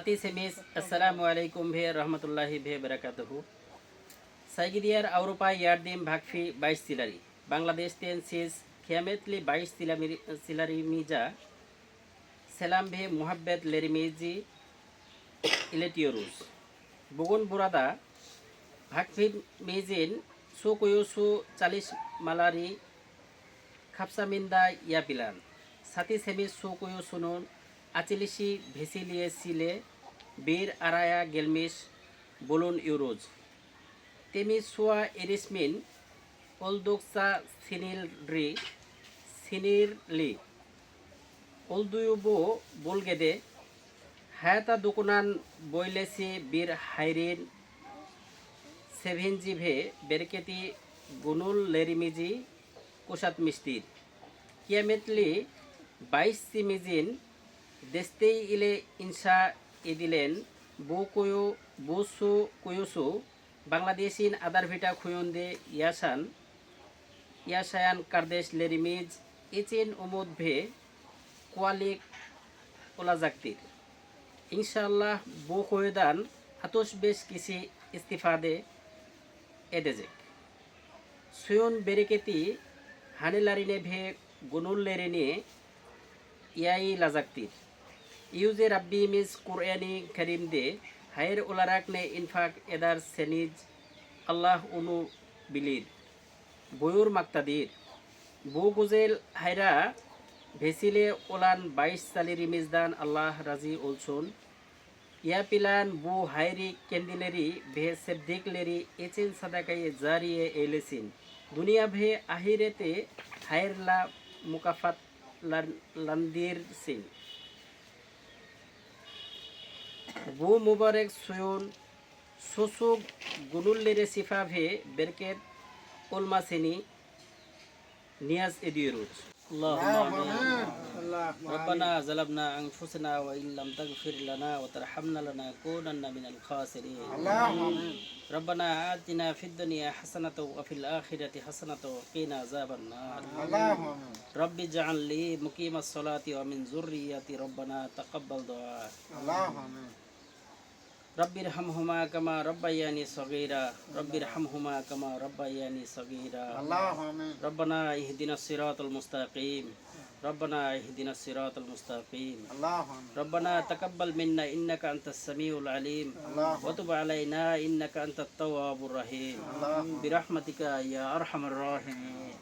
সাথী সেমিস আসসালামু আলাইকুম ভে রহমতুল্লাহি ভে বারাকাতুহু সাইগিদিয়ার আউরোপা ইয়ারদিম ভাগফি 22 সিলারি বাংলাদেশ তেন সিজ খিয়ামেতলি 22 সিলারি মিজা সেলাম ভে মুহাব্বেত লেরিমিজি ইলেটিওরুস বুগুন বুরাদা ভাগফি মিজিন সুকুয়ুসু 40 মালারি খাপসামিন্দা ইয়াপিলান সাথী সেমিস সুকুয়ুসুনুন আচিলিসি ভেসিলিয়ে সিলে বীর আরায়া গেলমিস বলুন ইউরোজ তেমি সোয়া এরিসমিন ওলদোকসা সিনিরলি ওলদুয়ুবো বুলগেদে হায়াতা দুকুনান বইলেসি বীর হাইরিন সেভেনজি ভে বেরকেতি গুনুল লেরিমিজি কুসাত মিস্তির কিয়ামেতলি 22 সিমিজিন দেস্তেই ইলে ইনসা ইদিলেন বুসু কুয়ুসু বাংলাদেশিন আদারভিটা খুয়ন্দে ইয়াসায়ান কার্দেশ লেরিমিজ ইচিন উমুদ ভে কোয়ালিক ওলাজাক্তির ইনশাআল্লাহ বু খোয়দান আতস বেশ কিসি ইস্তিফাদে এদেজেক সুয়ন বেরেকেতি হানিলারিনে ভে গুনুল লেরেনে ইয়াই লাজাক্তির ইউজে রাব্বি মিস কুরআনি করিম দে হায়ের উলারাক নে ইনফাক এদার সেনিজ আল্লাহ উনু বিলির বয়ুর মাক্তাদির বু গুজেল হায়রা ভেসিলে ওলান 22 সালি রিমিজদান আল্লাহ রাজি উলসুন ইয়া পিলান বু হায়রি কেন্দিলেরি ভে সেবদিক লেরি এচেন সাদাকাই জারিয়ে এলেসিন দুনিয়া ভে আহিরেতে হায়রলা মুকাফাত লান্দির সিং বু মুবারক সুয়ুন সুসুক গুনুল্লেরে সিফা ভে বেরকেত উলমাসিনি নিয়াজ এদিয়রুজ ربنا ظلمنا أنفسنا وإن لم تغفر لنا وترحمنا لنكونن من الخاسرين ربنا آتنا في الدنيا حسنة وفي الآخرة حسنة وقنا عذاب النار رب اجعل لي مقيم الصلاة ومن ذريتي ربنا تقبل دعاء رب ارحمهما كما ربياني صغيرا رب ارحمهما كما ربياني صغيرا ربنا اهدنا الصراط المستقيم ربنا اهدنا الصراط المستقيم ربنا تقبل منا إنك أنت السميع العليم وتب علينا إنك أنت التواب الرحيم برحمتك يا أرحم الراحمين